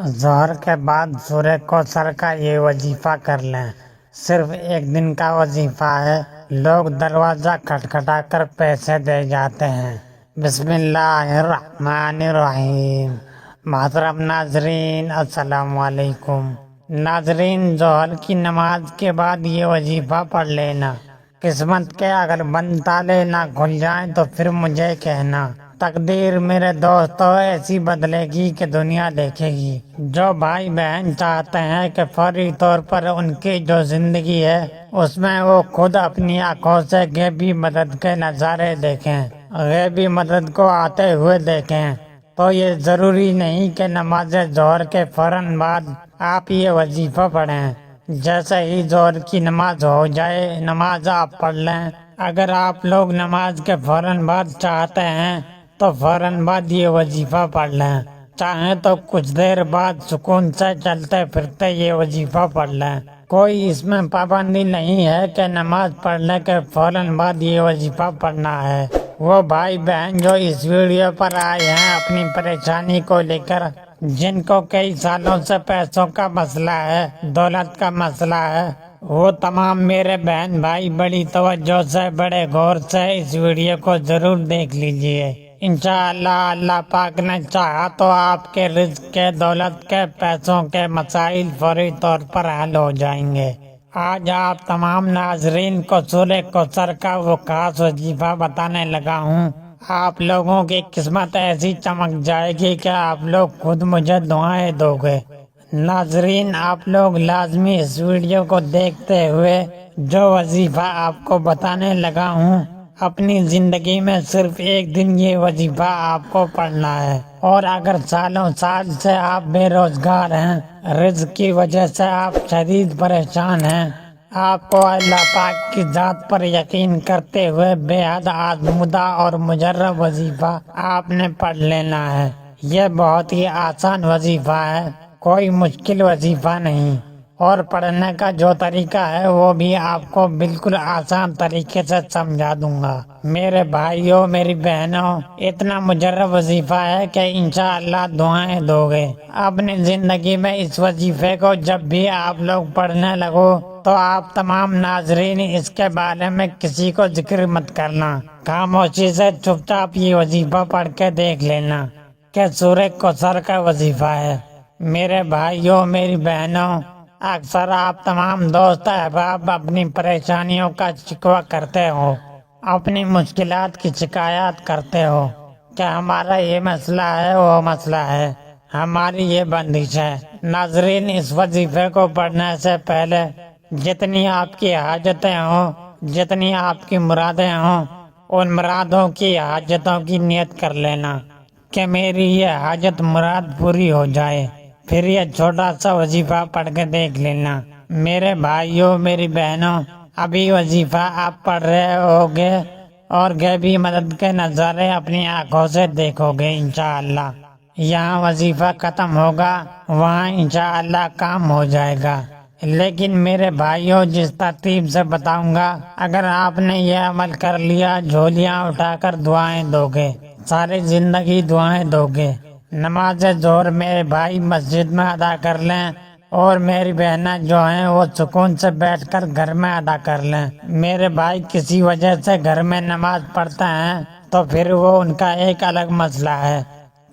ظہر کے بعد سورہ کوثر کا یہ وظیفہ کر لیں۔ صرف ایک دن کا وظیفہ ہے۔ لوگ دروازہ کھٹکھٹا کر پیسے دے جاتے ہیں۔ بسم اللہ الرحمن الرحیم۔ محترم ناظرین، السلام علیکم۔ ناظرین، ظہر کی نماز کے بعد یہ وظیفہ پڑھ لینا۔ قسمت کے اگر بند تالے نہ کھل جائیں تو پھر مجھے کہنا۔ تقدیر میرے دوستوں ایسی بدلے گی کہ دنیا دیکھے گی۔ جو بھائی بہن چاہتے ہیں کہ فوری طور پر ان کی جو زندگی ہے اس میں وہ خود اپنی آنکھوں سے غیبی مدد کے نظارے دیکھیں، غیبی مدد کو آتے ہوئے دیکھیں، تو یہ ضروری نہیں کہ نماز ظہر کے فوراً بعد آپ یہ وظیفہ پڑھیں۔ جیسے ہی ظہر کی نماز ہو جائے نماز آپ پڑھ لیں۔ اگر آپ لوگ نماز کے فوراً بعد چاہتے ہیں تو فوراً بعد یہ وظیفہ پڑھ لیں، چاہیں تو کچھ دیر بعد سکون سے چلتے پھرتے یہ وظیفہ پڑھ لیں۔ کوئی اس میں پابندی نہیں ہے کہ نماز پڑھنے کے فوراً بعد یہ وظیفہ پڑھنا ہے۔ وہ بھائی بہن جو اس ویڈیو پر آئے ہیں اپنی پریشانی کو لے کر، جن کو کئی سالوں سے پیسوں کا مسئلہ ہے، دولت کا مسئلہ ہے، وہ تمام میرے بہن بھائی بڑی توجہ سے، بڑے غور سے اس ویڈیو کو ضرور دیکھ لیجئے۔ انشاءاللہ اللہ پاک نے چاہا تو آپ کے رزق کے، دولت کے، پیسوں کے مسائل فوری طور پر حل ہو جائیں گے۔ آج آپ تمام ناظرین کو سورہ کوثر کا وہ خاص وظیفہ بتانے لگا ہوں۔ آپ لوگوں کی قسمت ایسی چمک جائے گی کہ آپ لوگ خود مجھے دعائیں دو گے۔ ناظرین، آپ لوگ لازمی اس ویڈیو کو دیکھتے ہوئے جو وظیفہ آپ کو بتانے لگا ہوں، اپنی زندگی میں صرف ایک دن یہ وظیفہ آپ کو پڑھنا ہے۔ اور اگر سالوں سال سے آپ بے روزگار ہیں، رزق کی وجہ سے آپ شدید پریشان ہیں، آپ کو اللہ پاک کی ذات پر یقین کرتے ہوئے بے حد آزمودہ اور مجرب وظیفہ آپ نے پڑھ لینا ہے۔ یہ بہت ہی آسان وظیفہ ہے، کوئی مشکل وظیفہ نہیں، اور پڑھنے کا جو طریقہ ہے وہ بھی آپ کو بالکل آسان طریقے سے سمجھا دوں گا۔ میرے بھائیوں، میری بہنوں، اتنا مجرب وظیفہ ہے کہ انشاءاللہ دعائیں دو گے۔ اپنی زندگی میں اس وظیفے کو جب بھی آپ لوگ پڑھنے لگو تو آپ تمام ناظرین اس کے بارے میں کسی کو ذکر مت کرنا، خاموشی سے چپ چاپ یہ وظیفہ پڑھ کے دیکھ لینا کہ سورہ کوثر کا وظیفہ ہے۔ میرے بھائیوں، میری بہنوں، اکثر آپ تمام دوست احباب اپنی پریشانیوں کا شکوہ کرتے ہو، اپنی مشکلات کی شکایات کرتے ہو کہ ہمارا یہ مسئلہ ہے، وہ مسئلہ ہے، ہماری یہ بندش ہے۔ ناظرین، اس وظیفے کو پڑھنے سے پہلے جتنی آپ کی حاجتیں ہوں، جتنی آپ کی مرادیں ہوں، ان مرادوں کی حاجتوں کی نیت کر لینا کہ میری یہ حاجت مراد پوری ہو جائے، پھر یہ چھوٹا سا وظیفہ پڑھ کے دیکھ لینا۔ میرے بھائیوں، میری بہنوں، ابھی وظیفہ آپ پڑھ رہے ہوگے اور غیبی مدد کے نظارے اپنی آنکھوں سے دیکھو گے انشاءاللہ۔ یہاں وظیفہ ختم ہوگا، وہاں انشاءاللہ کام ہو جائے گا۔ لیکن میرے بھائیوں، جس ترتیب سے بتاؤں گا، اگر آپ نے یہ عمل کر لیا، جھولیاں اٹھا کر دعائیں دو گے، ساری زندگی دعائیں دو گے۔ نماز ظہر میرے بھائی مسجد میں ادا کر لیں، اور میری بہنیں جو ہیں وہ سکون سے بیٹھ کر گھر میں ادا کر لیں۔ میرے بھائی کسی وجہ سے گھر میں نماز پڑھتے ہیں تو پھر وہ ان کا ایک الگ مسئلہ ہے۔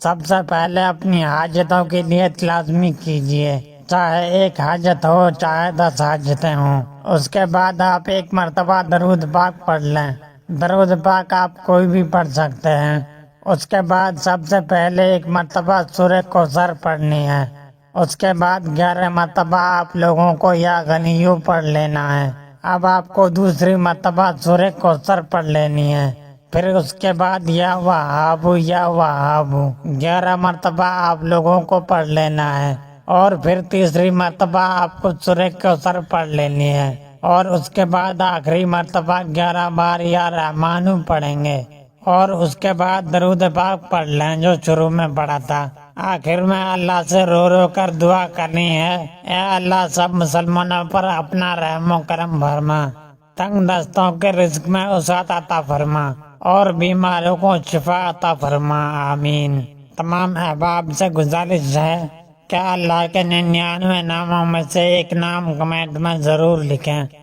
سب سے پہلے اپنی حاجتوں کی نیت لازمی کیجئے، چاہے ایک حاجت ہو، چاہے 10 حاجتیں ہوں۔ اس کے بعد آپ ایک مرتبہ درود پاک پڑھ لیں۔ درود پاک آپ کوئی بھی پڑھ سکتے ہیں۔ اس کے بعد سب سے پہلے ایک مرتبہ سورہ کوثر پڑھنی ہے۔ اس کے بعد 11 مرتبہ آپ لوگوں کو یا غنیو پڑھ لینا ہے۔ اب آپ کو دوسری مرتبہ سورہ کوثر پڑھ لینی ہے۔ پھر اس کے بعد یا وہاب یا وہاب 11 مرتبہ آپ لوگوں کو پڑھ لینا ہے، اور پھر تیسری مرتبہ آپ کو سورہ کوثر پڑھ لینی ہے، اور اس کے بعد آخری مرتبہ 11 بار یا رحمانو پڑھیں گے، اور اس کے بعد درود پاک پڑھ لیں جو شروع میں پڑھا تھا۔ آخر میں اللہ سے رو رو کر دعا کرنی ہے، اے اللہ سب مسلمانوں پر اپنا رحم و کرم فرما، تنگ دستوں کے رزق میں وسعت عطا فرما، اور بیماروں کو شفا عطا فرما، آمین۔ تمام احباب سے گزارش ہے کہ اللہ کے 99 ناموں میں سے ایک نام کمنٹ میں ضرور لکھیں۔